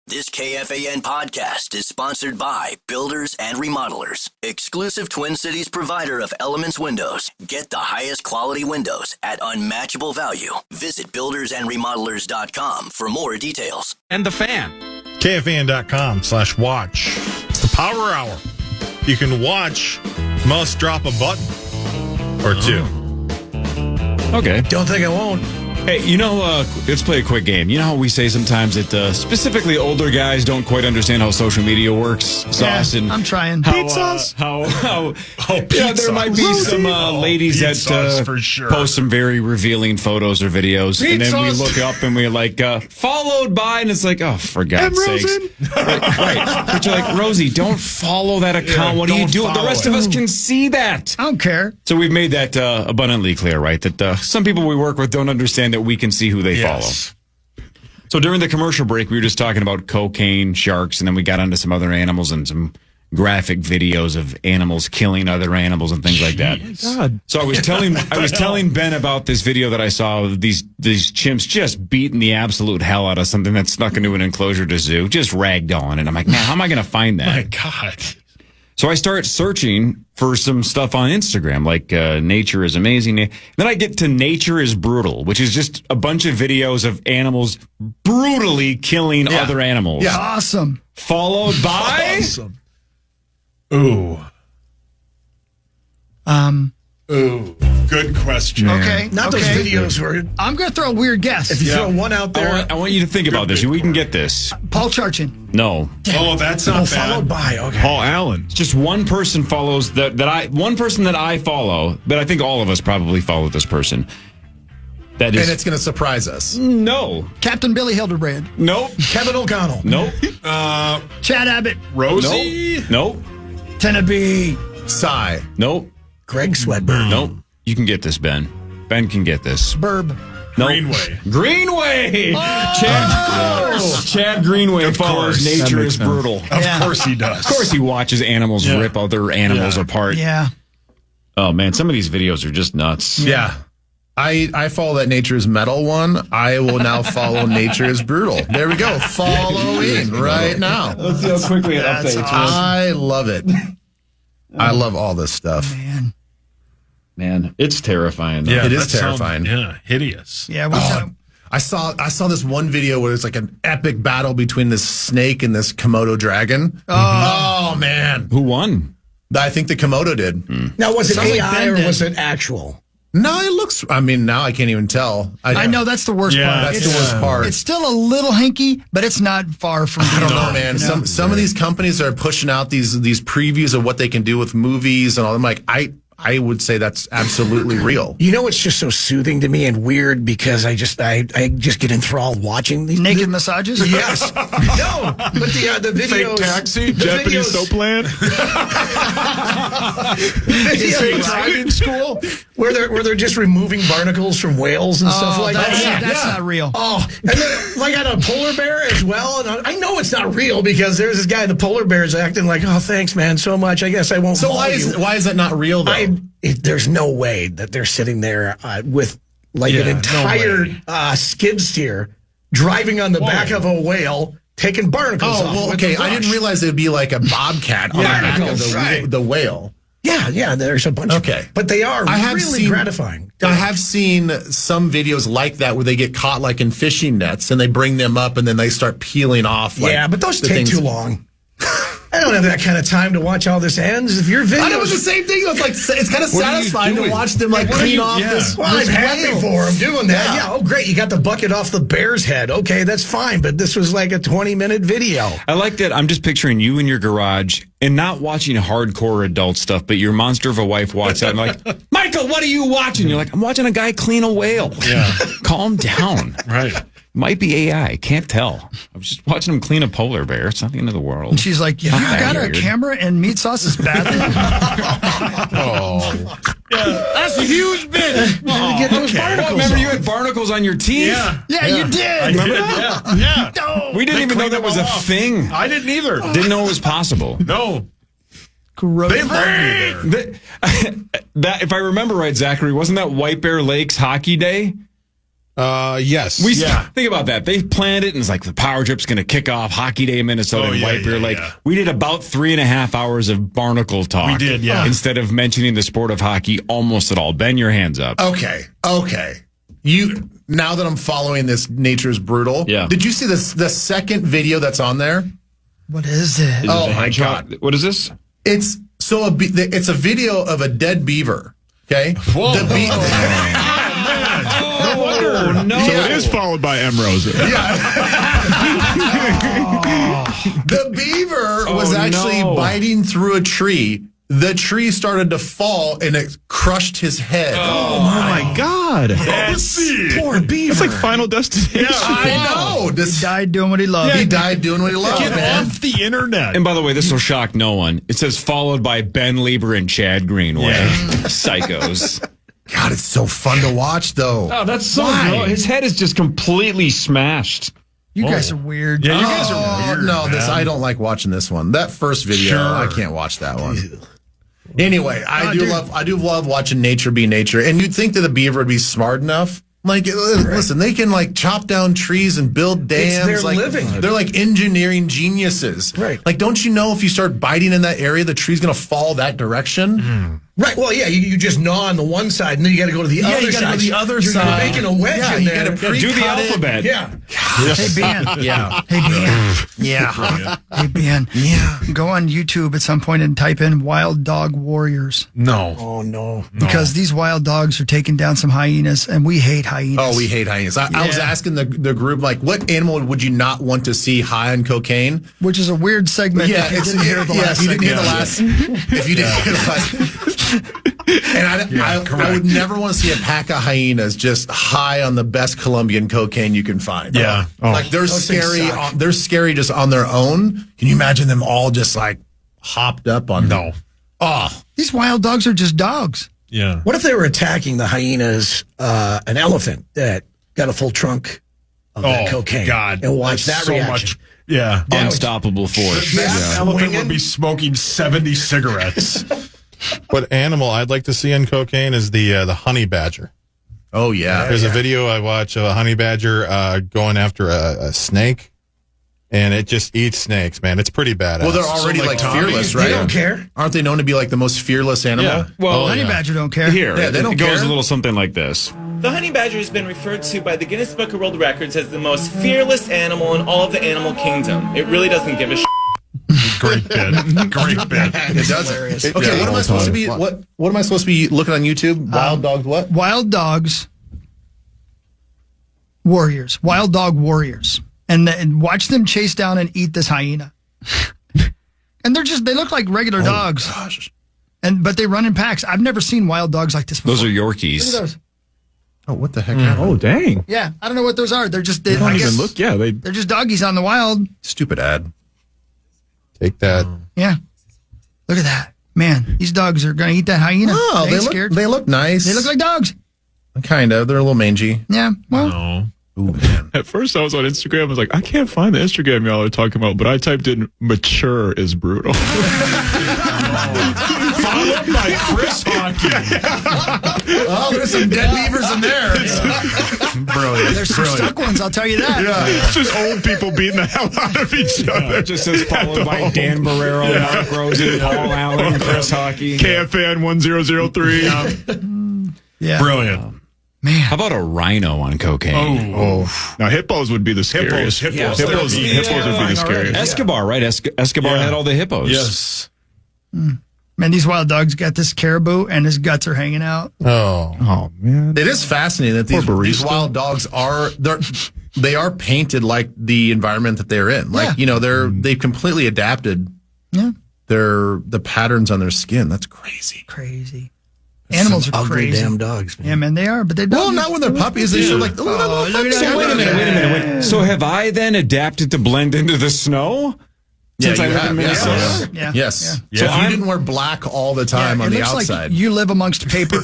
This KFAN podcast is sponsored by Builders and Remodelers, exclusive Twin Cities provider of Elements Windows. Get the highest quality windows at unmatchable value. Visit buildersandremodelers.com for more details. And the Fan. KFAN.com/watch. It's the Power Hour. You can watch Must drop a button or two. Okay. Don't think I won't. Hey, let's play a quick game. You know how we say sometimes that specifically older guys don't quite understand how social media works, Sauce? Yeah, and I'm trying. How there might be some ladies that for sure. post some very revealing photos or videos, and then we sauce. look up and we're like, followed by, and it's like, oh, for God's sakes. Right. But you're like, Rosie, don't follow that account. What are you doing? The rest of us can see that. I don't care. So we've made that abundantly clear, right? That some people we work with don't understand that we can see who they follow. So during the commercial break, we were just talking about cocaine, sharks, and then we got onto some other animals and some graphic videos of animals killing other animals and things like that. God. So I was telling Ben about this video that I saw of these chimps just beating the absolute hell out of something that snuck into an enclosure to zoo, just ragged-on. And I'm like, man, how am I going to find that? My God. So I start searching for some stuff on Instagram, like nature is amazing. Then I get to nature is brutal, which is just a bunch of videos of animals brutally killing other animals. Yeah. Awesome. Followed by... Awesome. Ooh. Good question. Okay. Not those videos where I'm going to throw a weird guess. if you throw one out there. I want you to think about this. We can get this. Paul Charchin. No. Oh, that's not followed bad. by. Okay. Paul Allen. It's just one person follows one person that I follow, but I think all of us probably follow this person. That is... And it's going to surprise us. No. Captain Billy Hildebrand. Nope. Kevin O'Connell. Nope. Chad Abbott. Rosie. Nope. Tennessee. Sigh. Nope. Greg Swedberg. Nope. You can get this, Ben. Ben can get this. Burb. Nope. Greenway. Chad Greenway follows course. Nature is Brutal. Of course he does. Of course he watches animals rip other animals apart. Yeah. Oh, man. Some of these videos are just nuts. Yeah. I follow that Nature is Metal one. I will now follow Nature is Brutal. There we go. Following right now. Let's see how quickly it updates. I love it. I love all this stuff. Man, it's terrifying, though. It is that sounds- terrifying. hideous. Yeah. I saw this one video where it's like an epic battle between this snake and this Komodo dragon. Oh man. Who won? I think the Komodo did. Now, was it Sounds like AI Ben or did. was it actual? No, it looks, now I can't even tell. I know that's the worst Yeah, part. That's the worst part. It's still a little hinky, but it's not far from I don't being know, done, man. you know? Some of these companies are pushing out these previews of what they can do with movies and all. I'm like, I would say that's absolutely real. You know, it's just so soothing to me and weird because I just get enthralled watching these Naked massages? Yes. No, but the videos. Fake taxi, the Japanese videos- soap land. videos Driving school. where they're just removing barnacles from whales and stuff like that. That's not real. Oh, and then like on a polar bear as well. And I know it's not real because there's this guy, the polar bear is acting like, oh, thanks, man, so much. I guess I won't. So maul why is that not real though? There's no way that they're sitting there with like an entire skid steer driving on the back of a whale, taking barnacles off. well, with okay. the I didn't brush. realize it would be like a bobcat on the back of the whale. Yeah, there's a bunch Okay. but they are I have really seen- gratifying. I have seen some videos like that where they get caught like in fishing nets and they bring them up and then they start peeling off. Like, Yeah, but those the take things. too long. I don't have that kind of time to watch all this ends. If your video, I know it's the same thing. It's like it's kind of What are you satisfying to doing? watch them like clean off this. well, I'm this happy whale. for him doing that. Yeah. Yeah. Oh, great. You got the bucket off the bear's head. Okay, that's fine. But this was like a 20-minute video. I like that. I'm just picturing you in your garage and not watching hardcore adult stuff, but your monster of a wife walks out and like, Michael, what are you watching? You're like, I'm watching a guy clean a whale. Yeah. Calm down. Right. Might be AI. Can't tell. I was just watching him clean a polar bear. It's not the end of the world. And she's like, you Not that got a weird. camera and meat sauce's bathroom? That's a huge bit. Get those barnacles Remember you off. had barnacles on your teeth? Yeah, you did. Remember that? Yeah. No. We didn't They even know cleaned that them was all a off. thing. I didn't either. Didn't know it was possible. No. Gross. They love me there. That, if I remember right, Zachary, wasn't that White Bear Lakes Hockey Day? Yes. Think about that. They planned it, and it's like the power trip's going to kick off Hockey Day in Minnesota and White Bear Lake. We did about 3.5 hours of barnacle talk. We did, instead of mentioning the sport of hockey almost at all. Ben, your hands up. Okay. Now that I'm following this Nature's Brutal, did you see the second video that's on there? What is it? Oh my God! What is this? It's a video of a dead beaver. Okay. Whoa. The No wonder. No. So it is followed by M. Rosa. The beaver was actually biting through a tree. The tree started to fall and it crushed his head. Oh my God. Poor beaver. It's like Final Destination. I know. He died doing what he loved. He died doing what he loved, Get man. off the internet. And by the way, this will shock no one. It says followed by Ben Lieber and Chad Greenway. Psychos. God, it's so fun to watch, though. Oh, that's so gross. His head is just completely smashed. You guys are weird. Yeah, you guys are weird. No, man. I don't like watching this one. That first video, I can't watch that one. Anyway, I do love watching nature be nature. And you'd think that the beaver would be smart enough. Like, listen, they can like chop down trees and build dams. It's their living. They're like engineering geniuses. Right. Like, don't you know if you start biting in that area, the tree's going to fall that direction? Right. Well, yeah, you just gnaw on the one side, and then you got to go to the other you got to side. go to the other You're side. making a wedge in you there. got to Do the alphabet. Yeah. Hey, Ben. Yeah. Hey, Ben. Yeah. Hey, Ben. Yeah. Go on YouTube at some point and type in Wild Dog Warriors. No. Oh, no. Because these wild dogs are taking down some hyenas, and we hate hyenas. Oh, we hate hyenas. I was asking the group, like, what animal would you not want to see high on cocaine? Which is a weird segment. Yeah, if you didn't hear the last if you didn't hear the segment. last, if you didn't hear the last. And I would never want to see a pack of hyenas just high on the best Colombian cocaine you can find. Yeah. Like they're scary. They're scary just on their own. Can you imagine them all just like hopped up on? No. Oh, These wild dogs are just dogs. Yeah. What if they were attacking the hyenas, an elephant that got a full trunk of that cocaine? God. And watch that so reaction. much. Yeah. Unstoppable force. That elephant would be smoking 70 cigarettes. What animal I'd like to see on cocaine is the honey badger. oh yeah. There's a video I watch of a honey badger going after a snake, and it just eats snakes, man. It's pretty badass. Well, they're already like like Tommy? fearless, right? They don't care. Aren't they known to be like the most fearless animal? Yeah. Well, Honey badger don't care. here, Yeah, they don't it goes care. a little something like this. The honey badger has been referred to by the Guinness Book of World Records as the most fearless animal in all of the animal kingdom. It really doesn't give a shit. Great bit. Great bit. It doesn't. Okay, what am I supposed to be? What am I supposed to be looking on YouTube? Wild dogs. What? Wild dogs warriors. Wild dog warriors. And watch them chase down and eat this hyena. And they look like regular dogs. Gosh. But they run in packs. I've never seen wild dogs like this before. Those are Yorkies. Look at those. Oh, what the heck happened? Oh, dang. Yeah, I don't know what those are. They're just They don't even look. Yeah, they're just doggies on the wild. Stupid ad. Take that. Yeah. Look at that. Man, these dogs are going to eat that hyena. Oh, they ain't scared. They look nice. They look like dogs. Kind of. They're a little mangy. Yeah. Well, No. Ooh, man. At first, I was on Instagram. I was like, I can't find the Instagram y'all are talking about, but I typed in "mature is brutal." Followed by Chris Hockey. Oh, there's some dead beavers in there. Brilliant. there's some stuck ones, I'll tell you that. It's just old people beating the hell out of each other. It just says followed by Dan Barrero, Mark Rosen, Paul Allen, Chris Hockey. KFAN 1003. Yeah. Brilliant. Man. How about a rhino on cocaine? Oh. Now, hippos would be the scariest. Hippos would be the scariest. Escobar, right? Escobar had all the hippos. Yes. Man, these wild dogs got this caribou and his guts are hanging out. Oh, man. It is fascinating that these wild dogs they are painted like the environment that they're in. Like, they've completely adapted the patterns on their skin. That's crazy. Crazy. Animals are Ugly crazy. damn dogs, man. Yeah, man, they are, but they're Well, not when they're puppies. They should like, look at that. Wait a minute. So have I then adapted to blend into the snow? Since I live in Minnesota? Yeah. Yes. Yeah. So if you didn't wear black all the time on it the looks outside. like you live amongst paper.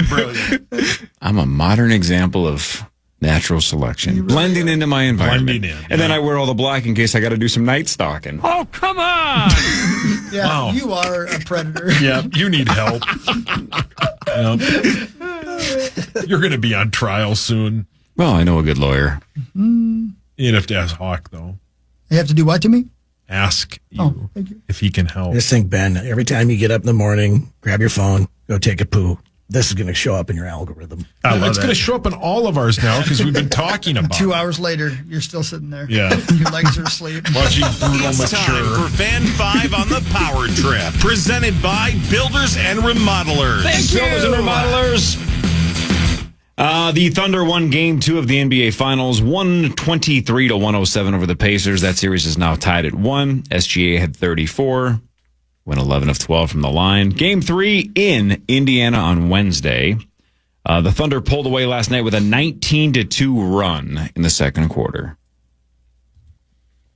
Brilliant. I'm a modern example of natural selection, blending into my environment. Blending in, and then I wear all the black in case I got to do some night stalking. Oh, come on. Yeah, Wow. you are a predator. Yeah, you need help. Yep. You're going to be on trial soon. Well, I know a good lawyer. You'd have to ask Hawk, though. You have to do what to me? Ask you, thank you. if he can help. I just think, Ben, every time you get up in the morning, grab your phone, go take a poo. This is going to show up in your algorithm. It's going to show up in all of ours now because we've been talking about 2 hours later, you're still sitting there. Yeah. Your legs are asleep. Watching brutal It's time for Fan 5 on the Power Trip, presented by Builders and Remodelers. Builders and Remodelers. The Thunder won Game 2 of the NBA Finals, 123-107 over the Pacers. That series is now tied at 1. SGA had 34, went 11 of 12 from the line. Game 3 in Indiana on Wednesday. The Thunder pulled away last night with a 19-2 run in the second quarter.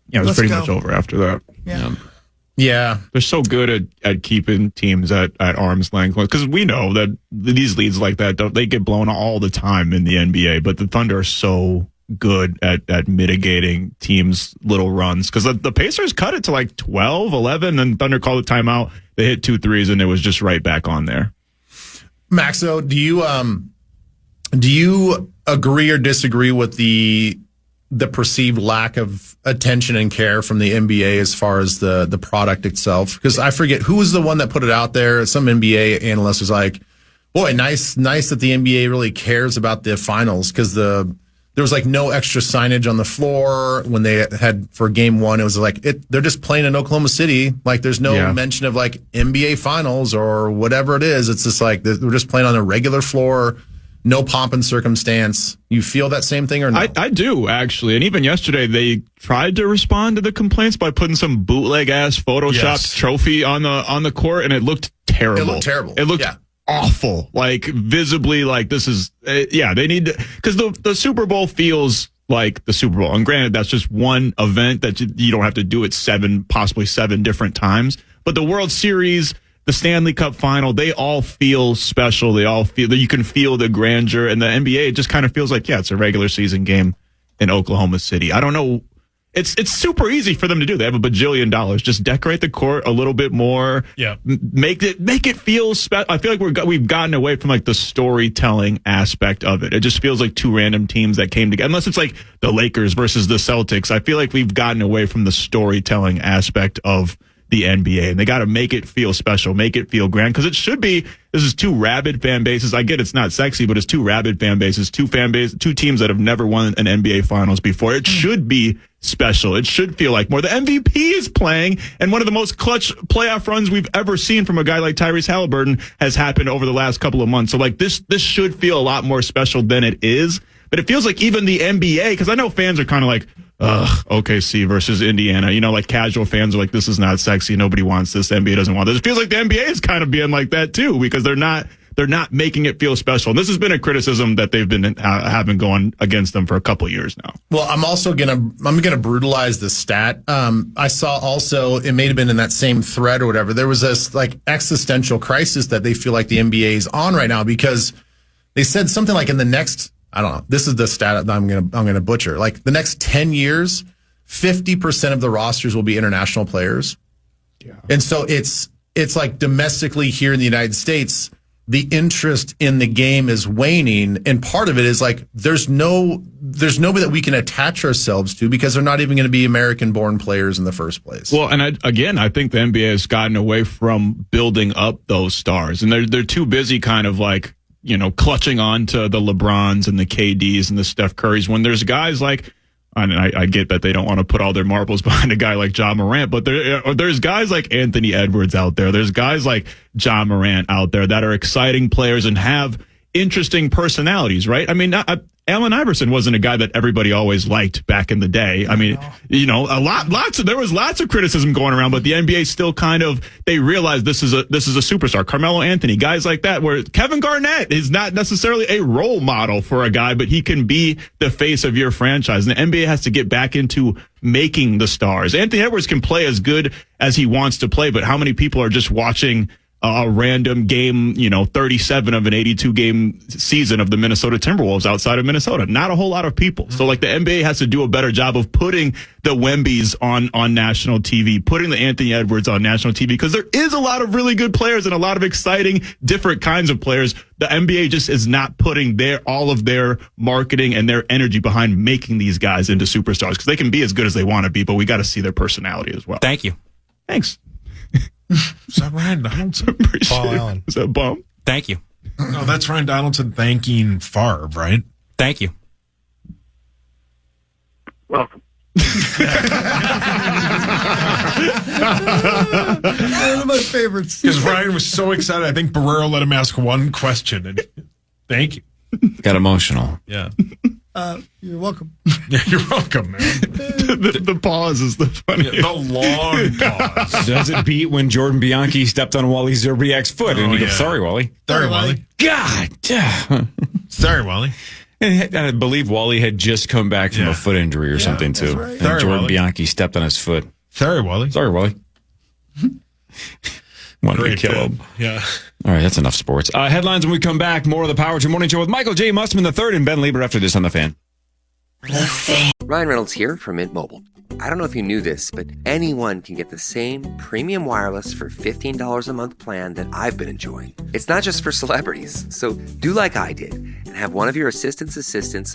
Yeah, it was Let's pretty go. much over after that. Yeah. They're so good at keeping teams at arm's length because we know that these leads like that, they get blown all the time in the NBA, but the Thunder are so good at mitigating teams' little runs because the Pacers cut it to like 12, 11, and Thunder called a timeout. They hit 2 threes, and it was just right back on there. Maxo, do you agree or disagree with the perceived lack of attention and care from the NBA as far as the product itself? Because I forget who was the one that put it out there. Some NBA analyst was like, boy, nice that the NBA really cares about the finals because there was like no extra signage on the floor when they had for game 1. It was like they're just playing in Oklahoma City. Like there's no mention of like NBA finals or whatever it is. It's just like they're just playing on a regular floor. No pomp and circumstance. You feel that same thing or no? I do, actually. And even yesterday, they tried to respond to the complaints by putting some bootleg-ass Photoshopped trophy on the court, and it looked terrible. It looked terrible. It looked awful. Like, visibly, like, this is... they need to... Because the Super Bowl feels like the Super Bowl. And granted, that's just one event that you don't have to do it possibly seven different times. But the World Series... The Stanley Cup final, they all feel special. They all feel that you can feel the grandeur. And the NBA, it just kind of feels like, it's a regular season game in Oklahoma City. I don't know. It's super easy for them to do. They have $1 bajillion. Just decorate the court a little bit more. Yeah. Make it feel special. I feel like we've gotten away from like the storytelling aspect of it. It just feels like two random teams that came together. Unless it's like the Lakers versus the Celtics. I feel like we've gotten away from the storytelling aspect of the NBA, and they got to make it feel special, make it feel grand, because it should be. This is two rabid fan bases. I get it's not sexy, but it's two rabid fan bases, two teams that have never won an NBA Finals before. It should be special. It should feel like more. The MVP is playing, and one of the most clutch playoff runs we've ever seen from a guy like Tyrese Halliburton has happened over the last couple of months. So like this should feel a lot more special than it is. But it feels like even the NBA, because I know fans are kind of like, OKC versus Indiana. You know, like casual fans are like, this is not sexy. Nobody wants this. The NBA doesn't want this. It feels like the NBA is kind of being like that too, because they're not making it feel special. And this has been a criticism that they've been having going against them for a couple of years now. Well, I'm gonna brutalize the stat. I saw also, it may have been in that same thread or whatever, there was this like existential crisis that they feel like the NBA is on right now, because they said something like in the next, I don't know, this is the stat that I'm gonna butcher. Like the next 10 years, 50% of the rosters will be international players. Yeah. And so it's like domestically here in the United States, the interest in the game is waning. And part of it is like, there's nobody that we can attach ourselves to, because they're not even going to be American born players in the first place. Well, and I think the NBA has gotten away from building up those stars, and they're too busy kind of like, you know, clutching on to the LeBrons and the KDs and the Steph Currys, when there's guys like, and I get that they don't want to put all their marbles behind a guy like Ja Morant, but there's guys like Anthony Edwards out there. There's guys like Ja Morant out there that are exciting players and have interesting personalities, right? I mean, Allen Iverson wasn't a guy that everybody always liked back in the day. I mean, you know, there was lots of criticism going around, but the NBA still kind of, they realized this is a superstar. Carmelo Anthony, guys like that, where Kevin Garnett is not necessarily a role model for a guy, but he can be the face of your franchise. And the NBA has to get back into making the stars. Anthony Edwards can play as good as he wants to play, but how many people are just watching a random game, 37 of an 82 game season of the Minnesota Timberwolves outside of Minnesota. Not a whole lot of people. So like the NBA has to do a better job of putting the Wembys on national TV, putting the Anthony Edwards on national TV, because there is a lot of really good players and a lot of exciting different kinds of players. The NBA just is not putting all of their marketing and their energy behind making these guys into superstars, because they can be as good as they want to be, but we got to see their personality as well. Thank you. Thanks. Is that Ryan Donaldson? Paul Allen. Is that Bum? Thank you. No, that's Ryan Donaldson thanking Favre, right? Thank you. Welcome. One of my favorites. Because Ryan was so excited. I think Barrero let him ask one question. And thank you. Got emotional. Yeah. You're welcome. Yeah, you're welcome, man. the pause is the funniest. Yeah, the long pause. Does it beat when Jordan Bianchi stepped on Wally Zerbiak's foot and he goes, sorry, Wally. Sorry, Wally. God. Sorry, Wally. And I believe Wally had just come back from a foot injury or something, too. Right. And Sorry, Jordan Wally. Bianchi stepped on his foot. Sorry, Wally. Sorry, Wally. Wanted to kill bit. him. Yeah. All right, that's enough sports. Headlines when we come back. More of the Power 2 Morning Show with Michael J. Mustman III and Ben Lieber after this on The Fan. Ryan Reynolds here from Mint Mobile. I don't know if you knew this, but anyone can get the same premium wireless for $15 a month plan that I've been enjoying. It's not just for celebrities. So do like I did and have one of your assistants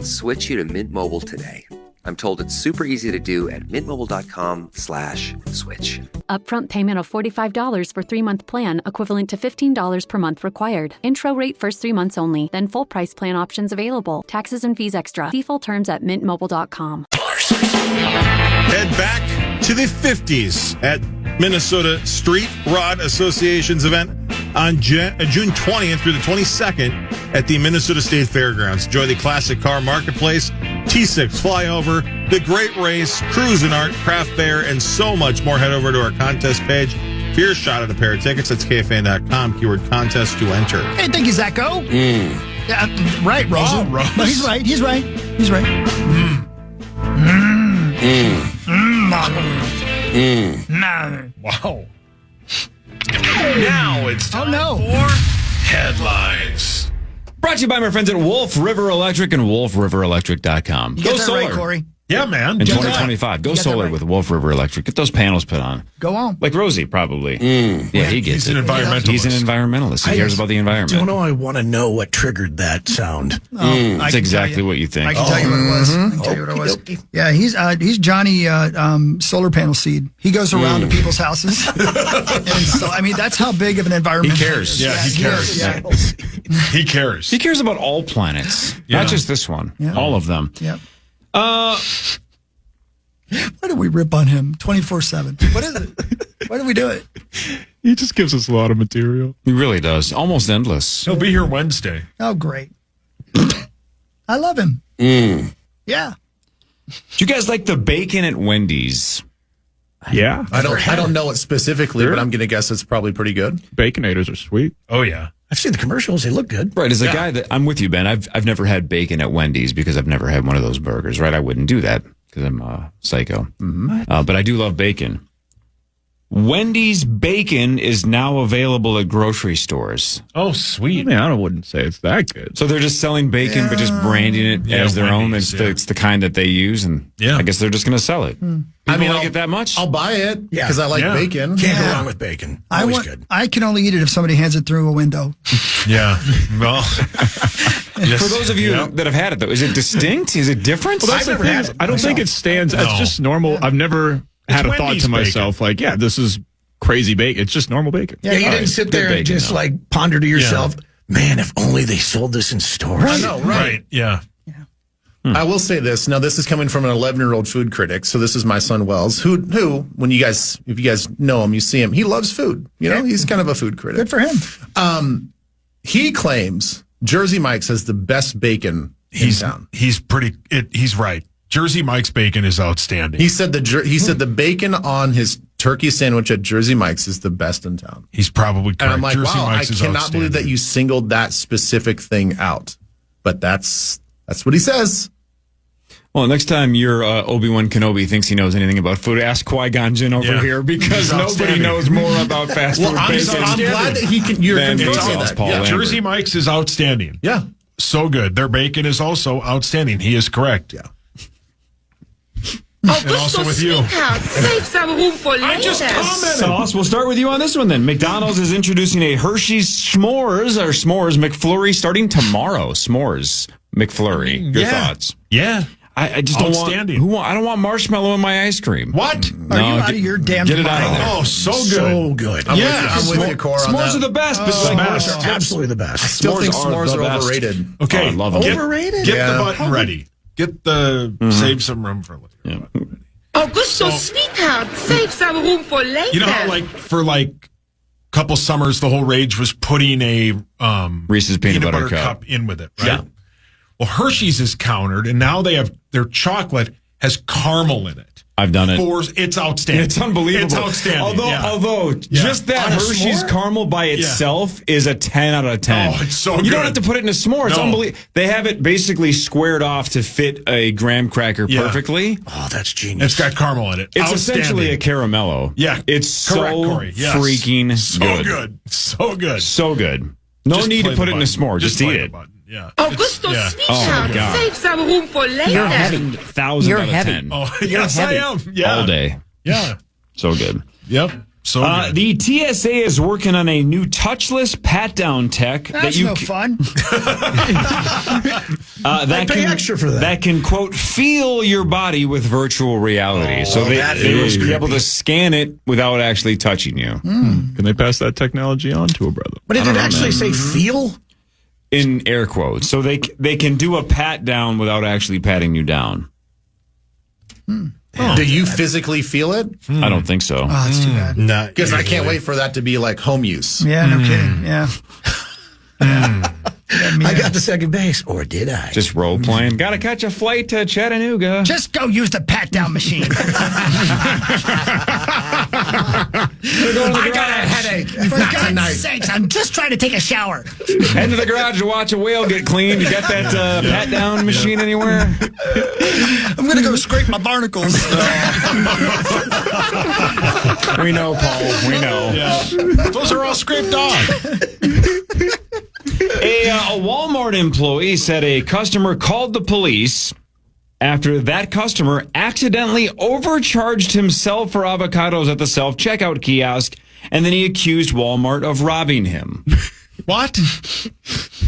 switch you to Mint Mobile today. I'm told it's super easy to do at mintmobile.com/switch. Upfront payment of $45 for 3-month plan, equivalent to $15 per month required. Intro rate first 3 months only, then full price plan options available. Taxes and fees extra. See full terms at mintmobile.com. Head back to the 50s at Minnesota Street Rod Association's event on June 20th through the 22nd at the Minnesota State Fairgrounds. Enjoy the classic car marketplace, T6 flyover, the great race, cruise and art, craft fair, and so much more. Head over to our contest page for your shot at a pair of tickets. That's KFAN.com, keyword contest to enter. Hey, thank you, Zacho. Yeah, right, Rosa. Oh, Rose. No, he's right. He's right. He's right. Wow. Now it's time for headlines. Brought to you by my friends at Wolf River Electric and WolfRiverElectric.com. You Go get that solar right, Corey? Yeah, man. in 2025. Go You got that solar right. with Wolf River Electric. Get those panels put on. Go on. Like Rosie, probably. Yeah, he gets He's an it. environmentalist. He's an environmentalist. He cares about the environment. Don't know. I want to know what triggered that sound. I That's can exactly tell you. what you think. I can tell you what it was. I can tell you what it was. Yeah, he's Johnny Solar Panel Seed. He goes around to people's houses. And so, I mean, that's how big of an environment. He cares. Yeah, he cares. Yeah. He cares. He cares about all planets, Yeah. not just this one. Yeah. All of them. Yep. Why do we rip on him 24/7? What is it? Why do we do it? He just gives us a lot of material. He really does. Almost endless. He'll be here Wednesday. Oh, great. I love him. Yeah. Do you guys like the bacon at Wendy's? Yeah. I don't know it specifically, but I'm going to guess it's probably pretty good. Baconators are sweet. Oh, yeah. I've seen the commercials. They look good. Right. As a guy that I'm with you, Ben, I've never had bacon at Wendy's because I've never had one of those burgers, right? I wouldn't do that because I'm a psycho. But I do love bacon. Wendy's bacon is now available at grocery stores. Oh, sweet. I wouldn't say it's that good. So they're just selling bacon, but just branding it as their own. Wendy's, It's the kind that they use, and I guess they're just going to sell it. I mean, like it that much? I'll buy it because I like bacon. Can't go wrong with bacon. Always good. I can only eat it if somebody hands it through a window. Yeah. Well, For those of you that have had it, though, is it distinct? Is it different? Well, that's the thing. I don't think it stands. It's just normal. I've never had a thought Wendy's to myself like, yeah, this is crazy bacon. It's just normal bacon. Yeah, you didn't sit there and just like ponder to yourself, man, if only they sold this in stores. I know, right? Yeah. I will say this. Now, this is coming from an 11-year-old food critic. So this is my son Wells, who, when if you guys know him, you see him. He loves food. You know, he's kind of a food critic. Good for him. He claims Jersey Mike's has the best bacon in town. He's right. Jersey Mike's bacon is outstanding. He said the bacon on his turkey sandwich at Jersey Mike's is the best in town. He's probably correct. And I'm like, Jersey wow, Mike's I is cannot believe that you singled that specific thing out. But that's what he says. Well, next time your Obi-Wan Kenobi thinks he knows anything about food, ask Qui-Gon Jinn over here because nobody knows more about fast food. I'm glad that he can. You're confirming that. Yeah. Jersey Mike's is outstanding. Yeah, so good. Their bacon is also outstanding. He is correct. Yeah. And also with you. Save some room for later. I just commented. Sauce, we'll start with you on this one then. McDonald's is introducing a Hershey's S'mores McFlurry starting tomorrow. S'mores McFlurry. Your thoughts? Yeah. I just don't want. I don't want marshmallow in my ice cream. What? Are you out of your damn Get it out of mind? there. Oh, so good. So good. I'm with you, Cora, on S'mores that. are the best. But S'mores are absolutely the best. I still think s'mores are best. overrated. Okay. Oh, I love them. Overrated? Get the button ready. Get the save some room for later. Yeah. Augusto, sweetheart, save some room for later. You know how for a couple summers the whole rage was putting a Reese's peanut butter cup in with it, right? Yeah. Well, Hershey's is countered, and now they have their chocolate has caramel in it. I've done it. It's outstanding. It's unbelievable. It's outstanding. Although just that Hershey's caramel by itself is a 10 out of 10. Oh, it's so good. You don't have to put it in a s'more. It's unbelievable. They have it basically squared off to fit a graham cracker perfectly. Oh, that's genius. It's got caramel in it. It's essentially a caramello. Yeah. It's Correct, so Corey. Yes. freaking so good. So good. So good. No Just need to play put the it in a button. s'more. Just eat play it. the button. Yeah. Augusto, Yeah. sweetheart, God. save some room for later. You're heavy. 1,000 You're out of heavy. 10. Oh, You're yes, I heavy. am. Yeah. All day. Yeah. So good. Yep. So good. The TSA is working on a new touchless pat-down tech That's no fun. that pay extra for that. That can, quote, feel your body with virtual reality. So they will be able to scan it without actually touching you. Can they pass that technology on to a brother? But did it actually say feel? In air quotes. So they can do a pat-down without actually patting you down. Do you physically feel it? I don't think so. Oh, that's too bad. No, Because I can't wait for that to be like home use. Yeah, no kidding. Yeah. I got to second base, or did I? Just role playing. Got to catch a flight to Chattanooga. Just go use the pat down machine. I got a headache. For God's sakes, I'm just trying to take a shower. Head to the garage to watch a whale get cleaned. You got that pat down machine anywhere? I'm going to go scrape my barnacles. We know, Paul. We know. Yeah. Those are all scraped off. A Walmart employee said a customer called the police after that customer accidentally overcharged himself for avocados at the self-checkout kiosk, and then he accused Walmart of robbing him. What?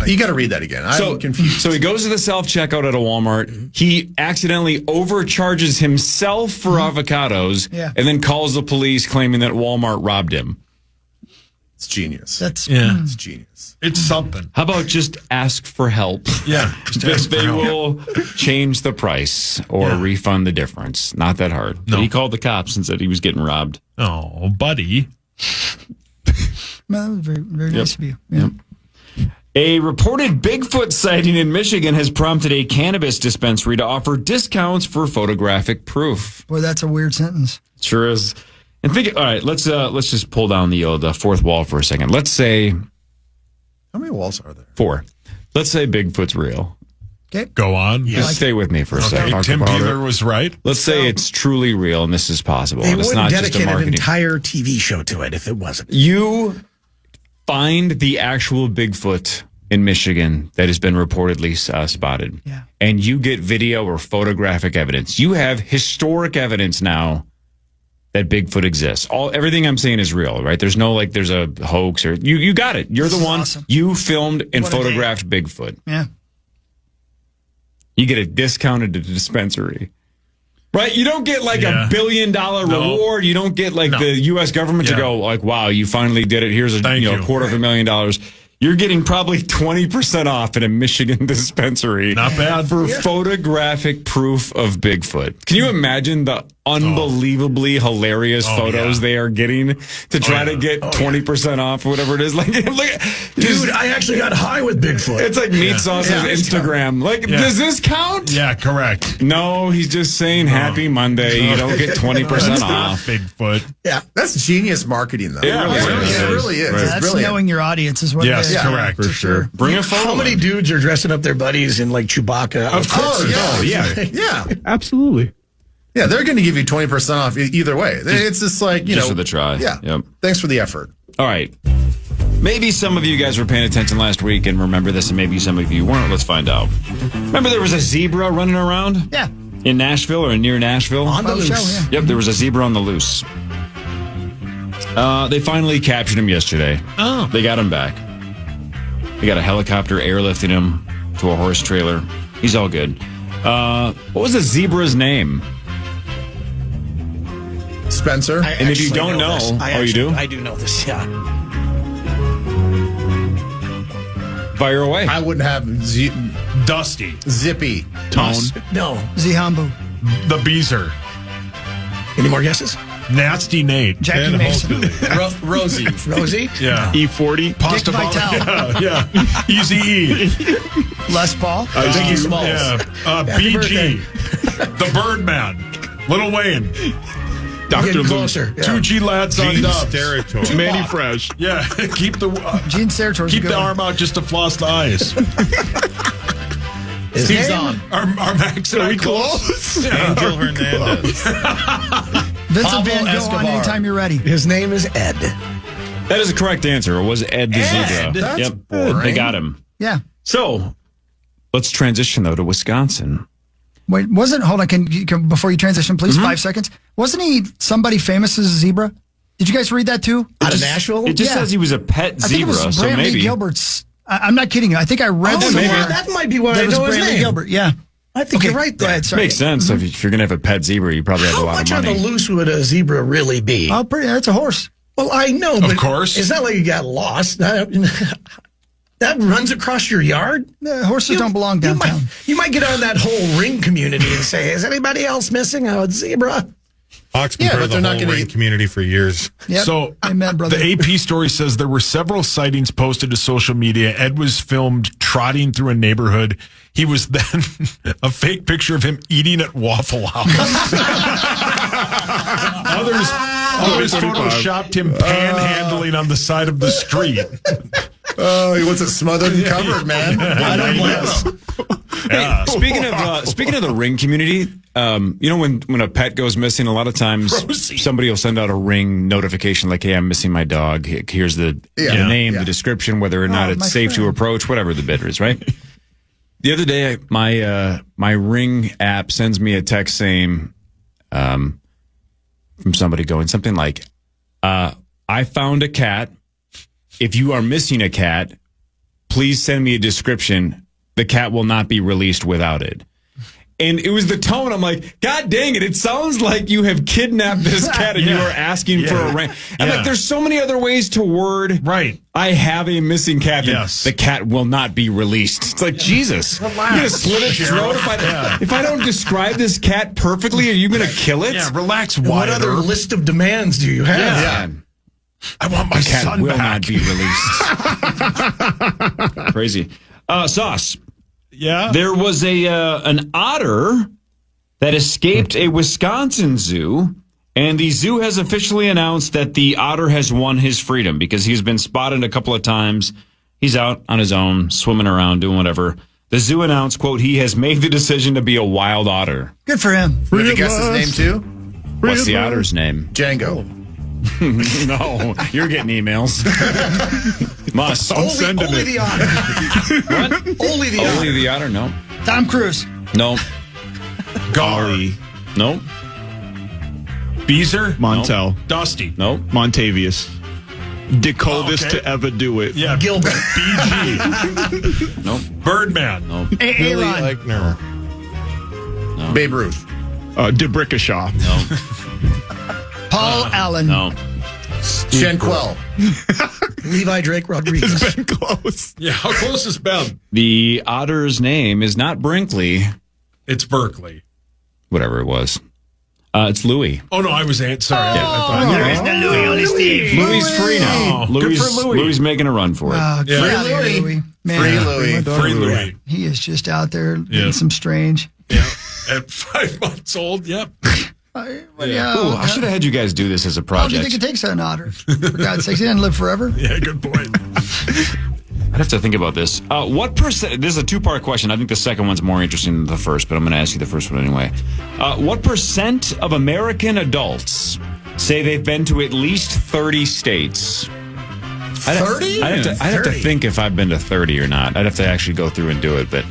You got to read that again. I'm confused. So he goes to the self-checkout at a Walmart. He accidentally overcharges himself for avocados, and then calls the police claiming that Walmart robbed him. It's genius. It's genius. It's something. How about just ask for help? Yeah. They will change the price or refund the difference. Not that hard. No. But he called the cops and said he was getting robbed. Oh, buddy. Well, that was very, very nice of you. Yeah. Yep. A reported Bigfoot sighting in Michigan has prompted a cannabis dispensary to offer discounts for photographic proof. Boy, that's a weird sentence. Sure is. And all right, let's just pull down the fourth wall for a second. Let's say, how many walls are there? 4. Let's say Bigfoot's real. Okay. Go on. Just stay with me for a second. Tim Beeler was right. Let's say it's truly real and this is possible. They and it's wouldn't not just a dedicate an marketing. entire TV show to it if it wasn't. You find the actual Bigfoot in Michigan that has been reportedly spotted, and you get video or photographic evidence. You have historic evidence now that Bigfoot exists. Everything I'm saying is real, right? There's no there's a hoax or you got it. You're the one. Awesome. You filmed and photographed Bigfoot. Yeah. You get a discount at the dispensary. Right? You don't get like $1 billion reward. You don't get the U.S. government to go wow, you finally did it. Here's a $250,000. You're getting probably 20% off in a Michigan dispensary. Not bad. For photographic proof of Bigfoot. Can you imagine the unbelievably hilarious photos they are getting to try to get 20% off or whatever it is? Dude, I actually got high with Bigfoot. It's like Meat Sauce's Instagram. Does this count? Yeah, correct. No, he's just saying Happy Monday. You don't get 20% off. Bigfoot. Yeah, that's genius marketing, though. It really is. It really is. That's It's brilliant. knowing your audience is what it is. Yes, correct. For sure. Bring a photo. How many dudes are dressing up their buddies in like Chewbacca? Of course. Oh, Yeah. yeah. Absolutely. Yeah, they're going to give you 20% off either way. It's just like, just for the try. Yeah. Yep. Thanks for the effort. All right. Maybe some of you guys were paying attention last week and remember this, and maybe some of you weren't. Let's find out. Remember there was a zebra running around? Yeah. In Nashville or near Nashville? On the loose. Show, yeah. Yep, there was a zebra on the loose. They finally captured him yesterday. Oh. They got him back. They got a helicopter airlifting him to a horse trailer. He's all good. What was the zebra's name? Spencer? And if you don't know, you do? I do know this, yeah. Fire away. I wouldn't have Dusty. Zippy. Tone. No. Zihambu. The Beezer. Any more guesses? Nasty Nate. Jackie Mason. Rosie. Rosie? Yeah. E40. Pasta Dick Vitale. Yeah. Easy E. Les Paul. Biggie Smalls. Yeah. Happy BG. The Birdman. Little Wayne. Dr. Getting Luke. closer. Yeah. 2G lads on Gene dubs. Steratore. Manny Fresh. Yeah. Keep the Gene Serrator's keep good the one. arm out just to floss the eyes. His Steve's name? on. Our Max and I close. Yeah. Angel Hernandez. Vincent Pablo Van Gogh on Escobar. anytime you're ready. His name is Ed. That is the correct answer. It was Ed the zebra. That's Yep. boring. They got him. Yeah. So let's transition, though, to Wisconsin. Wait, hold on. Can before you transition, please, 5 seconds. Wasn't he somebody famous as a zebra? Did you guys read that too? Out of Nashville? It just Yeah. says he was a pet I think it zebra, was so Brantley maybe. Gilbert's. I'm not kidding you. I think I read Oh, somewhere that might be why that I was know his Brantley name. Gilbert. Yeah. I think you're right Go there. ahead. Sorry. Makes sense. If you're going to have a pet zebra, you probably have a How lot much of on the money. loose would a zebra really be? Oh, pretty. That's a horse. Well, I know, but course. it's not like you got lost. That runs across your yard. Horses don't belong downtown. You might get on that whole ring community and say, "Is anybody else missing a zebra?" Hawks been Yeah, part but of the they're not whole gonna ring eat- community for years. Yep. So Amen, brother. the AP story says there were several sightings posted to social media. Ed was filmed trotting through a neighborhood. He was then a fake picture of him eating at Waffle House. Others photoshopped him panhandling on the side of the street. Oh, he wants it smothered and covered, man. I don't blame him. Hey, speaking of the ring community, you know when a pet goes missing, a lot of times Rosie. somebody will send out a ring notification like, "Hey, I'm missing my dog. Here's the name, the description, whether or not Oh, it's my safe to friend. approach, whatever the bid is." Right. The other day, my Ring app sends me a text saying, from somebody going something like, "I found a cat. If you are missing a cat, please send me a description. The cat will not be released without it." And it was the tone. I'm like, God dang it. It sounds like you have kidnapped this cat and you are asking for a ransom. I'm like, there's so many other ways to word, Right. I have a missing cat. Yes. The cat will not be released. It's like, Jesus. You're going to slit its throat if I don't describe this cat perfectly? Are you going to kill it? Yeah, relax, What Wilder. other list of demands do you have? Yeah. I want my The cat son will back. not be released. Crazy. Sauce. Yeah. There was an otter that escaped a Wisconsin zoo, and the zoo has officially announced that the otter has won his freedom because he's been spotted a couple of times. He's out on his own, swimming around, doing whatever. The zoo announced, quote, he has made the decision to be a wild otter. Good for him. You have to guess his name, too? What's the otter's name? Django. No, you're getting emails. Must. Only the otter. What? Only the otter. Only the otter? No. Tom Cruise. No. Golly. No. Beezer. Montel. Dusty. No. Montavious. The coldest okay. to ever do it. Yeah. Gilbert. BG. No. Birdman. No. Billy Aaron. Eichner. No. Babe Ruth. DeBrickashaw. No. Paul Allen. No. Shanquell. Levi Drake Rodriguez. Been close. Yeah. How close is Ben? The otter's name is not Brinkley, It's Berkeley. whatever it was. It's Louis. Oh, no, I was sorry. Yeah. Louis free now. Oh, good for Louis. Louis making a run for it. Get Yeah. out of here, Louis. Man, Free Louis. Free Louis. He is just out there doing Yeah. some strange. Yeah. At 5 months old. Yep. Yeah. Ooh, I should have had you guys do this as a How long do you project. think it takes an otter? For God's sakes, he didn't live forever. Yeah, good point. I'd have to think about this. What percent? This is a two-part question. I think the second one's more interesting than the first, but I'm going to ask you the first one anyway. What percent of American adults say they've been to at least 30 states? 30? I'd have to think if I've been to 30 or not. I'd have to actually go through and do it, but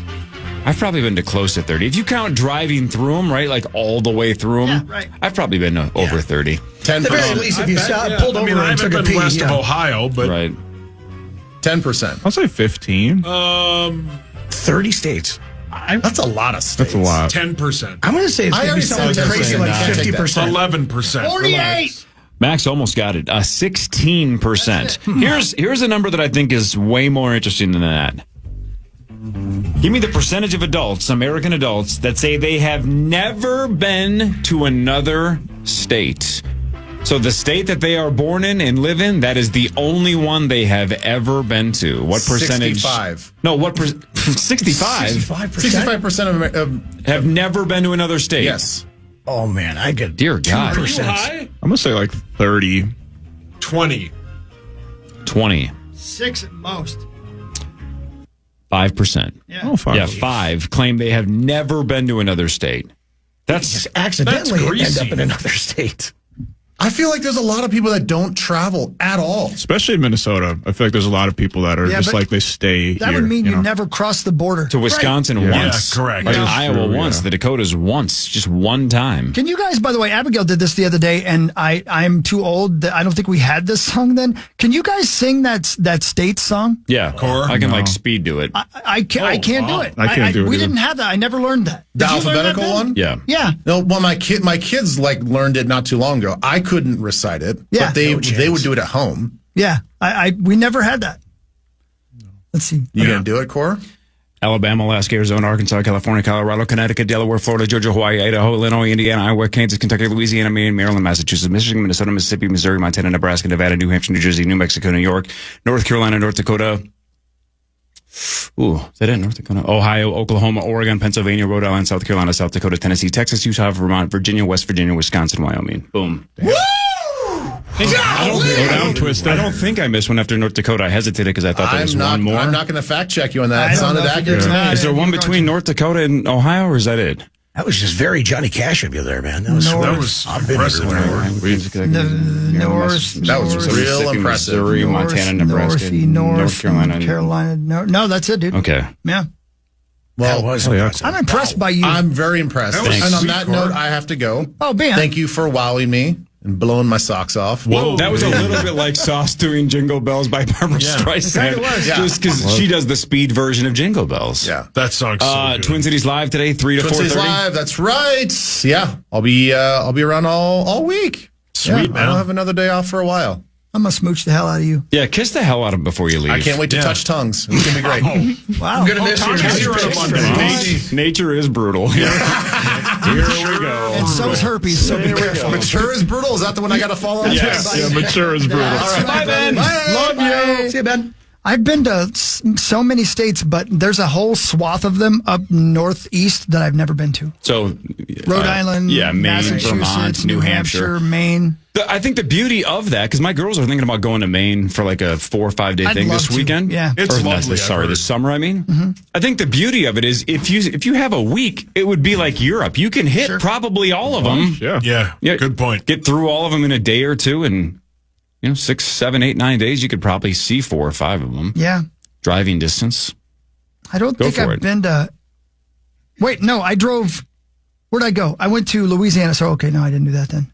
I've probably been to close to 30. If you count driving through them, right, like all the way through them, right. I've probably been to over 30. 10%. At the very least, if you pulled over and took a pee. West of Ohio, but right. 10%. I'll say 15. 30 states. That's a lot of states. That's a lot. 10%. I'm going to say it's going to be something crazy like 50%. 11%. 48. Max almost got it. 16%. Here's a number that I think is way more interesting than that. Give me the percentage of adults, American adults, that say they have never been to another state. So the state that they are born in and live in, that is the only one they have ever been to. What percentage? 65. No, what 65? 65% of have never been to another state. Yes. Oh, man. I get Dear God. 2%. I'm going to say like 30. 20. 20. 6 at most. 5%. Yeah. Oh, 5. Yeah, 5 claim they have never been to another state. That's accidentally end up in another state. I feel like there's a lot of people that don't travel at all. Especially in Minnesota. I feel like there's a lot of people that are just like they stay That here. would mean you know? never cross the border. To Wisconsin once. Yeah, correct. Like Yeah. Iowa once. The Dakotas once. Just one time. Can you guys, by the way, Abigail did this the other day, and I'm too old. I don't think we had this song then. Can you guys sing that state song? Yeah. I can like speed do it. I can't do it. I can't do it We either. didn't have that. I never learned that. The Did you learn that, alphabetical Ben? one? Yeah. Yeah. No, well, my kids like learned it not too long ago. I couldn't recite it, Yeah. but they would do it at home. Yeah. We never had that. Let's see. You gonna do it, Cora? Alabama, Alaska, Arizona, Arkansas, California, Colorado, Connecticut, Delaware, Florida, Georgia, Hawaii, Idaho, Illinois, Indiana, Iowa, Kansas, Kentucky, Louisiana, Maine, Maryland, Massachusetts, Michigan, Minnesota, Mississippi, Missouri, Montana, Nebraska, Nevada, New Hampshire, New Jersey, New Mexico, New York, North Carolina, North Dakota. Ooh, is that it? North Dakota, Ohio, Oklahoma, Oregon, Pennsylvania, Rhode Island, South Carolina, South Dakota, Tennessee, Texas, Utah, Vermont, Virginia, West Virginia, Wisconsin, Wyoming. Boom. Woo! I don't think I missed one after North Dakota. I hesitated because I thought there was one more. I'm not going to fact check you on that. I It don't sounded know if accurate it to is. me. Is there one between North Dakota and Ohio, or is that it? That was just very Johnny Cash of you there, man. That was That was impressive. That was real impressive. Missouri, Montana, Nebraska, North Carolina. No, that's it, dude. Okay. Yeah. Well, that was I'm impressed by you. I'm very impressed. That was And on sweet, that Cora. note, I have to go. Oh, Ben. Thank you for wowing me and blowing my socks off. Whoa. That was a little bit like Sauce doing Jingle Bells by Barbara Streisand. It was. Yeah. Just because she does the speed version of Jingle Bells. Yeah. That song's so good. Twin Cities Live today, 3 to Twin 4:30. Cities Live, that's right. Yeah. I'll be around all week. Sweet, man. I'll have another day off for a while. I'm going to smooch the hell out of you. Yeah, kiss the hell out of him before you leave. I can't wait to touch tongues. It's going to be great. Wow. I'm going to miss your Nature is brutal. Here we go. And so is herpes, so be careful. Mature is brutal. Is that the one I got to follow? Yes. Yeah, mature is brutal. All right. Bye, Ben. Love you. See you, Ben. I've been to so many states, but there's a whole swath of them up northeast that I've never been to. So, Rhode Island, yeah, Maine, Massachusetts, Vermont, New Hampshire. Maine. I think the beauty of that, because my girls are thinking about going to Maine for like a 4 or 5 day I'd thing love this to. weekend. Yeah. It's lovely, I've heard. This summer. I mean, Mm-hmm. I think the beauty of it is if you have a week, it would be like Europe. You can hit probably all of them. Yeah. Yeah, good point. Get through all of them in a day or two, and 6, 7, 8, 9 days, you could probably see 4 or 5 of them. Yeah. Driving distance. I don't Go think for I've it. been to. Wait, no, I drove. Where'd I go? I went to Louisiana. So, okay, no, I didn't do that then.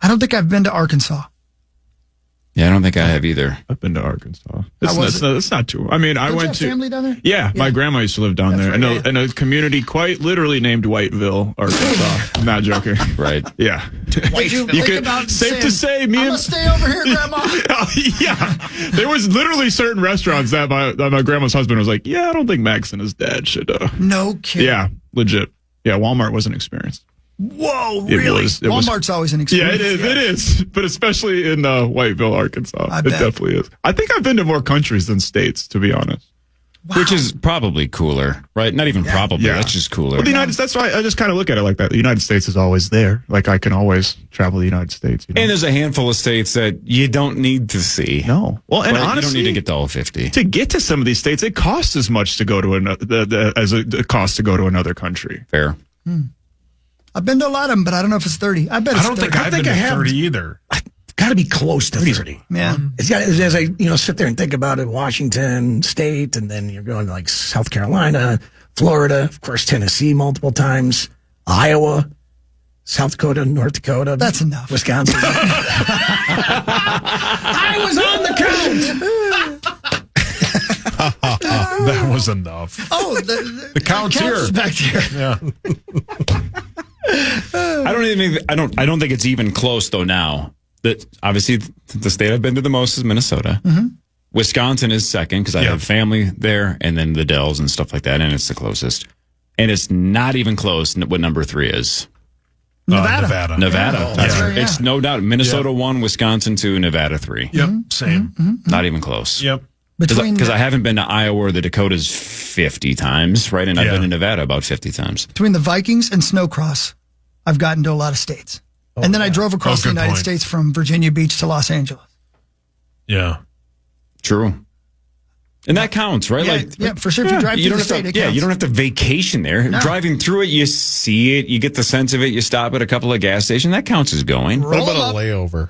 I don't think I've been to Arkansas. Yeah, I don't think I have either. I've been to Arkansas. How was It's not too. I mean, I Don't you went have to family down there? Yeah, my grandma used to live down there, right, in a community quite literally named Whiteville, Arkansas. I'm not joking. Right. Yeah. Did you think could, about safe to say, me I'm and gonna stay over here, Grandma. yeah, there was literally certain restaurants that my grandma's husband was like, yeah, I don't think Max and his dad should. No kidding. Yeah, legit. Yeah, Walmart wasn't experienced. Whoa, It really? was- Walmart's always an Yeah, experience. it is. But especially in Whiteville, Arkansas. I It bet. definitely is. I think I've been to more countries than states, to be honest. Which is probably cooler, right? Not even probably. Yeah. That's just cooler. Well, that's why I just kind of look at it like that. The United States is always there. Like I can always travel the United States. You know? And there's a handful of states that you don't need to see. No. Well, and Right? honestly, you don't need to get to all 50. To get to some of these states, it costs as much to go to another as it costs to go to another country. Fair. I've been to a lot of them, but I don't know if it's 30. I bet it's 30. I've been to 30 either. Got to be close to 30. Yeah. It's got, as I sit there and think about it, Washington State, and then you're going to like South Carolina, Florida, of course, Tennessee multiple times, Iowa, South Dakota, North Dakota. That's enough. Wisconsin. I was on the count. That was enough. Oh, The count's here. is back there. Yeah. I don't think it's even close though now. That obviously the state I've been to the most is Minnesota. Wisconsin is second because I have family there, and then the Dells and stuff like that, and it's the closest. And it's not even close what number 3 is. Nevada. Nevada. Yeah. That's Yeah. right. It's no doubt Minnesota 1, Wisconsin 2, Nevada 3. Yep. Same. Not even close. Yep. Between Because I haven't been to Iowa or the Dakotas 50 times, right? And I've been to Nevada about 50 times. between the Vikings and Snowcross, I've gotten to a lot of states. And then I drove across the good United point. States from Virginia Beach to Los Angeles. Yeah. True. And that counts, right? Yeah, for sure. If you drive through don't the have state, to, it yeah, counts. you don't have to vacation there. No. Driving through it, you see it, you get the sense of it, you stop at a couple of gas stations. That counts as going. What about a layover?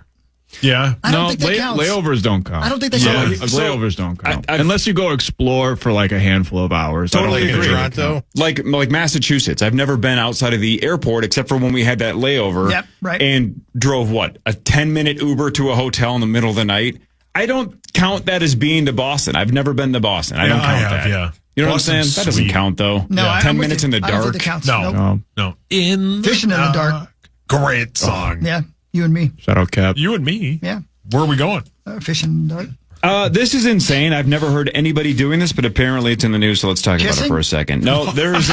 Yeah. I don't think that counts. Layovers don't count. I don't think they Yeah, count. layovers don't count. Unless you go explore for like a handful of hours. Totally I don't think agree. they count. Toronto? Like Massachusetts. I've never been outside of the airport except for when we had that layover. Yep, right. And drove a 10-minute Uber to a hotel in the middle of the night. I don't count that as being to Boston. I've never been to Boston. I don't count that. Yeah. You know Boston's what I'm saying? That doesn't sweet. count though. No, I'm 10 with minutes you. in the I don't dark. think that counts. No. Nope. No. In Fishing in the dark. Great song. Yeah, you and me. Shout out Cap. You and me. Yeah, Where are we going? fishing in the dark. This is insane. I've never heard anybody doing this, but apparently it's in the news. So let's talk about Kissing? it for a second. No, there is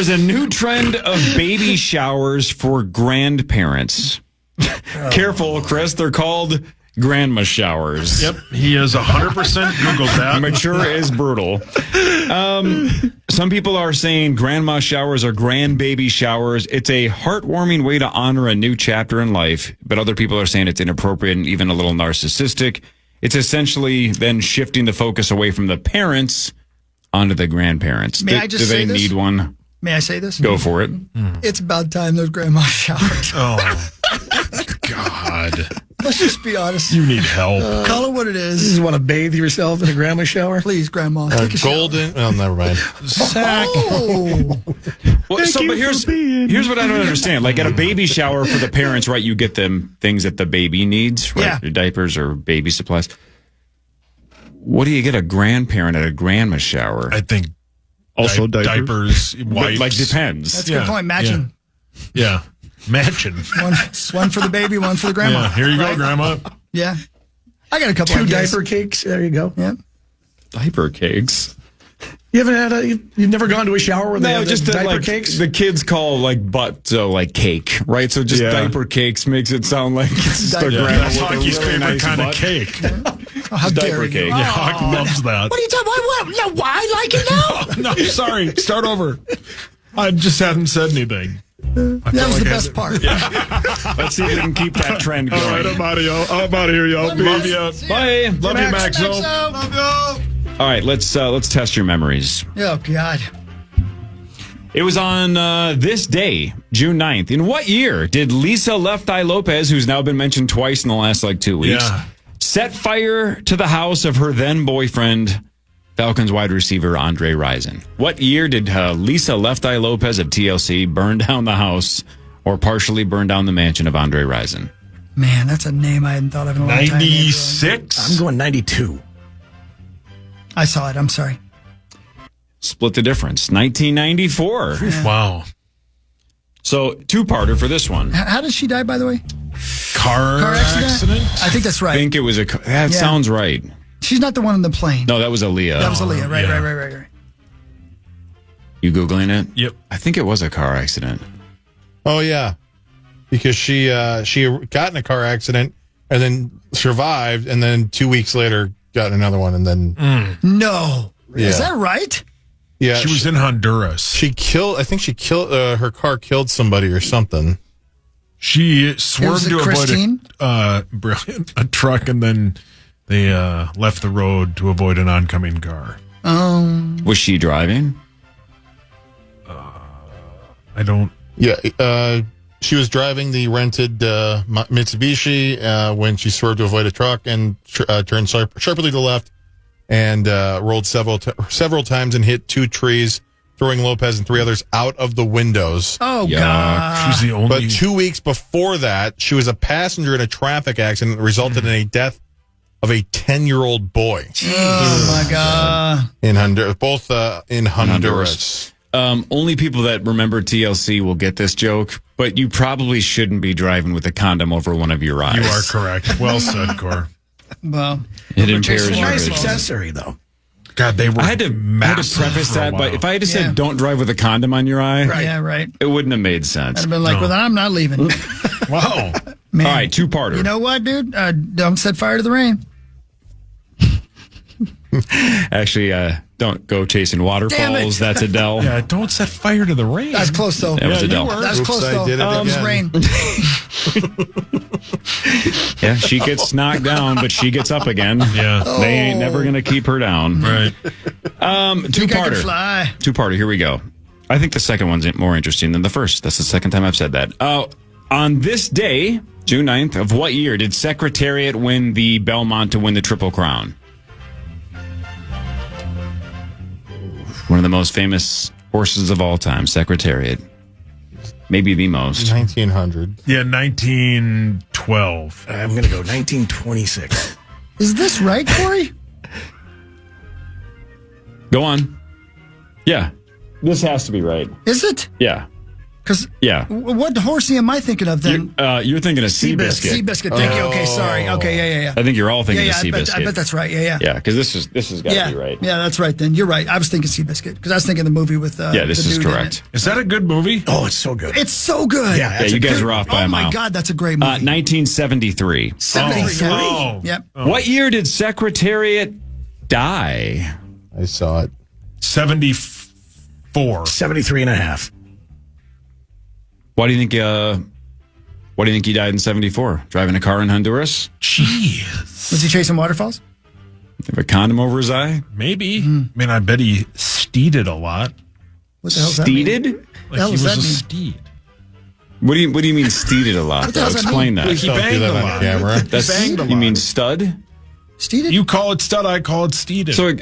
a new trend of baby showers for grandparents. Careful, Chris. They're called grandma showers. Yep. He is 100% Googled that. Mature is brutal. Some people are saying grandma showers are grandbaby showers. It's a heartwarming way to honor a new chapter in life, but other people are saying it's inappropriate and even a little narcissistic. It's essentially then shifting the focus away from the parents onto the grandparents. May I just do they say this? need one? May I say this? Go for it. It's about time those grandma showers. Oh, God. Let's just be honest. You need help. Call it what it You is. just want to bathe yourself in a grandma shower? Please, grandma, take a shower. Golden. Oh, never mind. Sack. Oh, Well, but here's what I don't understand. Like at a baby shower for the parents, right? You get them things that the baby needs, right? Yeah. Your diapers or baby supplies. What do you get a grandparent at a grandma shower? I think Also diapers, wipes. Like depends. that's a good point. Matching. Yeah. Matching. One for the baby, one for the grandma. Yeah. Here you go, Grandma. Yeah. I got a couple 2 ideas. diaper cakes. There you go. Yeah. Diaper cakes. You haven't had you've never gone to a shower where they have just the that, diaper like cakes? the kids call like butt so like cake, right? So just Yeah. diaper cakes makes it sound like it's just a Diaper- grandma That's with a Hockey's really favorite nice kind butt. of cake. Oh, how Diaper dare you. cake. Yeah, Hawk loves that. What are you talking about? No, I like it now. No, sorry. Start over. I just haven't said anything. That was the best part. Let's see if we can keep that trend going. All right, I'm out of here, y'all. Love you. Bye. Love you, Maxo. Love you. All right, let's test your memories. Oh, God. It was on this day, June 9th. In what year did Lisa Left Eye Lopez, who's now been mentioned twice in the last 2 weeks, set fire to the house of her then boyfriend, Falcons wide receiver Andre Rison? What year did Lisa Left Eye Lopez of TLC burn down the house or partially burn down the mansion of Andre Rison? Man, that's a name I hadn't thought of in a long time. 96? I'm going 92. I saw it. I'm sorry. Split the difference. 1994. Wow. So, two-parter for this one. How did she die, by the way? Car accident? I think that's I right. think it was that sounds right. She's not the one on the plane. No, that was Aaliyah. That was Aaliyah. Right, yeah. right. You Googling it? Yep. I think it was a car accident. Oh, yeah. Because she got in a car accident and then survived, and then 2 weeks later got another one, and then No. Yeah. Is that right? yeah, She was in Honduras. I think she killed. Her car killed somebody or something. She swerved to Christine? avoid a truck, and then they left the road to avoid an oncoming car. Was she driving? I don't. Yeah, she was driving the rented Mitsubishi when she swerved to avoid a truck and turned sharply to the left and rolled several times and hit 2 trees, throwing Lopez and 3 others out of the windows. Oh, Yuck. God. She's the only. But 2 weeks before that, she was a passenger in a traffic accident that resulted in a death of a 10-year-old boy. Oh, my God. In Honduras, both in Honduras. Only people that remember TLC will get this joke, but you probably shouldn't be driving with a condom over one of your eyes. You are correct. Well said, Cor. Well, It impairs It's a your nice vision. accessory, though. God, they were. I had to preface for a that, but while. if I had Yeah. said don't drive with a condom on your eye, yeah, right. it wouldn't have made sense. I'd have been like, well, then I'm not leaving. Wow. Man, All right, 2-parter. you know what, dude? Don't set fire to the rain. Actually, don't go chasing waterfalls. That's Adele. Yeah, don't set fire to the rain. That's close, though. That was Yeah, Adele. you were. That's Oops, close, I though. did it It was again. rain. Yeah, she gets knocked down, but she gets up again. Yeah. They ain't never going to keep her down. Right. Think I could Two-parter. fly. Two-parter. Here we go. I think the second one's more interesting than the first. That's the second time I've said that. On this day, June 9th, of what year did Secretariat win the Belmont to win the Triple Crown? One of the most famous horses of all time, Secretariat. Maybe the most. 1900. Yeah, 1912. I'm going to go 1926. Is this right, Corey? Go on. Yeah. This has to be right. Is it? Yeah. Because Yeah. what horsey am I thinking of then? You're thinking of Seabiscuit. Seabiscuit. Thank you. Okay, sorry. Okay, yeah. I think you're all thinking of I Seabiscuit. bet that's right. Yeah. Yeah, because this has got to Yeah, be right. yeah, that's right. Then you're right. I was thinking Seabiscuit because I was thinking the movie with. Yeah, this the is dude in correct. it. Is that a good movie? Oh, it's so good. It's so good. Yeah, Yeah, you guys are off by a mile. Oh my God, that's a great movie. 1973. 73. Oh. Yep. What year did Secretariat die? I saw it. 74. 73 and a half. Why do you think? Why do you think he died in 74? Driving a car in Honduras? Jeez. Was he chasing waterfalls? Have a condom over his eye? Maybe. I mean, I bet he steeded a lot. What the hell does that mean? Steeded? Like hell he does was that a mean? steed. What do you mean steeded a lot? What the Though? hell does that Explain mean? that. He Don't do banged that a on lot. camera. That's banged a you lot. mean stud? Steeded? You call it stud, I call it steeded. So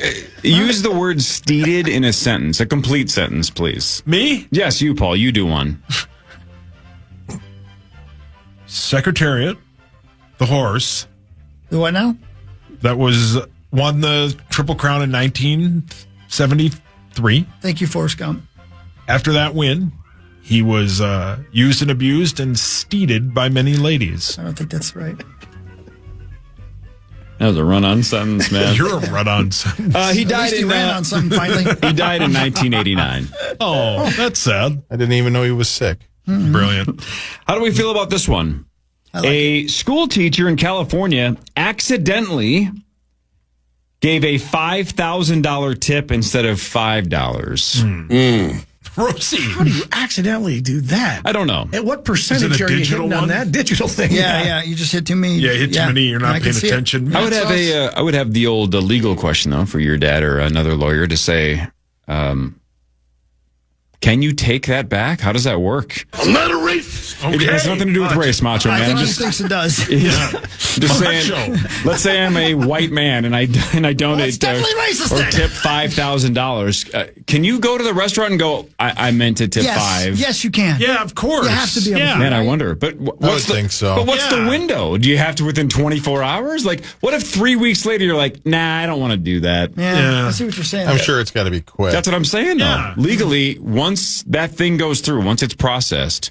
use the word steeded in a sentence, a complete sentence, please. Me? Yes, you, Paul. You do one. Secretariat, the horse The what now? that won the Triple Crown in 1973. Thank you, Forrest Gump. After that win, he was used and abused and steeded by many ladies. I don't think that's right. That was a run-on sentence, man. You're a run-on. He At died least he in ran on something finally. he died in 1989. Oh, that's sad. I didn't even know he was sick. Brilliant. How do we feel about this one? A school teacher in California accidentally gave a $5,000 tip instead of $5. Rosie. How do you accidentally do that? I don't know. At what percentage Is it a are you digital hitting on one? that digital thing? Yeah. You just hit too many. Yeah, hit too many. You're I not can paying see it. attention. I would have I would have the old legal question though for your dad or another lawyer to say, can you take that back? How does that work? I'm not a racist. It has nothing to do with race, Macho I Man. think he Just thinks it does. just saying. Let's say I'm a white man and I donate it's definitely racist or then. tip $5,000. Can you go to the restaurant and go? I meant to tip $5. Yes, you can. Yeah, of course. You have to be able to. Man, I wonder. But what's the, think so. But what's the Yeah. window? Do you have to within 24 hours? Like, what if 3 weeks later you're like, nah, I don't want to do that. Yeah, I see what you're saying. I'm sure it's got to be quick. That's what I'm saying, though. Yeah. Legally, once that thing goes through, once it's processed,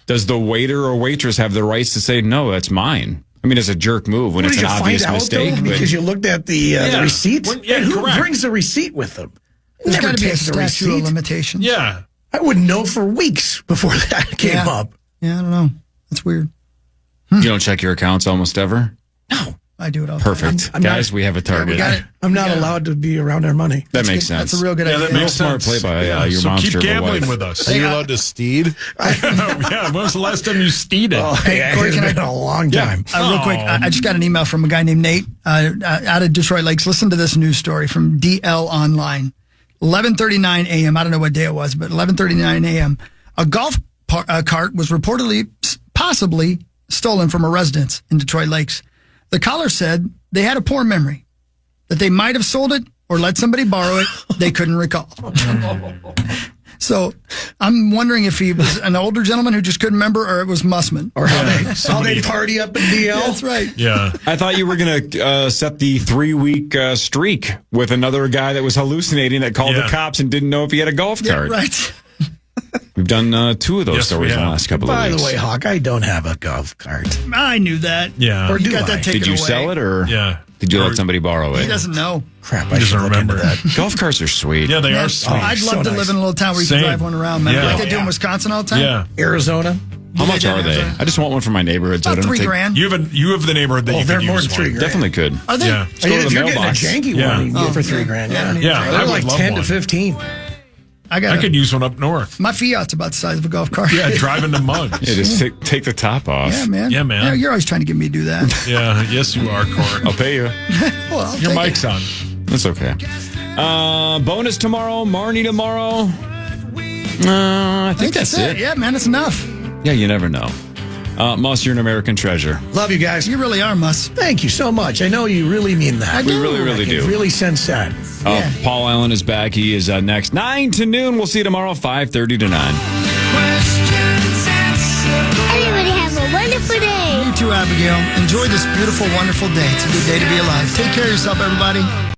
does the waiter or waitress have the rights to say, no, that's mine? I mean, it's a jerk move when What, it's did an you obvious find out, mistake. though, but because you looked at the receipt? Yeah, And who correct. brings the receipt with them? There's Never got to be a takes the statute of receipt. limitations. Yeah. I wouldn't know for weeks before that came Yeah. up. Yeah, I don't know. That's weird. you don't check your accounts almost ever? No. I do it all the Perfect. time. Guys, we have a target. I'm not allowed to be around our money. That makes sense. That's a real good idea. That makes smart sense. play by your so monster keep of a gambling wife. with us. Are you allowed to steed? Yeah, when was the last time you steeded? Oh, hey, Corey, it's can I- been a long time. Real quick, I just got an email from a guy named Nate out of Detroit Lakes. Listen to this news story from DL Online. 11:39 a.m. I don't know what day it was, but 11:39 a.m. A golf cart was reportedly, possibly stolen from a residence in Detroit Lakes. The caller said they had a poor memory, that they might have sold it or let somebody borrow it. They couldn't recall. So I'm wondering if he was an older gentleman who just couldn't remember, or it was Mussman. Or how they party up in DL. That's right. Yeah. I thought you were going to set the 3-week streak with another guy that was hallucinating that called the cops and didn't know if he had a golf cart. Yeah, right. We've done 2 of those stories in the last couple of By weeks. the way, Hawk, I don't have a golf cart. I knew that. Yeah. Or do you got I? that taken Did you away. sell it or did you let somebody borrow He it? doesn't know. Crap, He I should doesn't look into remember. that. Golf carts are sweet. Yeah, they Man, are sweet. I'd love to live in a little town where you Same. can drive one around, man. Yeah. Like I do in Wisconsin all the time. Yeah. Arizona. How much are they? I just want one for my neighborhood. About $3,000. You have the neighborhood that you they're could more use than $3,000. Definitely could. Are they? Yeah. Just go to If the you're mailbox. getting a janky Yeah. one, you can get for $3,000. Yeah. Yeah, I They're would like love 10 one. to 15. I could use one up north. My Fiat's about the size of a golf cart. Yeah, driving to mugs. Yeah, just take the top off. Yeah, man. Yeah, man. You're always trying to get me to do that. Yeah, yes, you are, Corey. I'll pay you. Well, I'll Your take mic's on. That's okay. Bonus tomorrow. Marnie tomorrow. I think that's it. Yeah, man, it's enough. Yeah, you never know. Moss, you're an American treasure. Love you guys. You really are, Mus. Thank you so much. I know you really mean that. We really, really do. It really sense that. Paul Allen is back. He is next 9 to noon. We'll see you tomorrow 5:30 to 9. Everybody have a wonderful day. You too, Abigail. Enjoy this beautiful, wonderful day. It's a good day to be alive. Take care of yourself, everybody.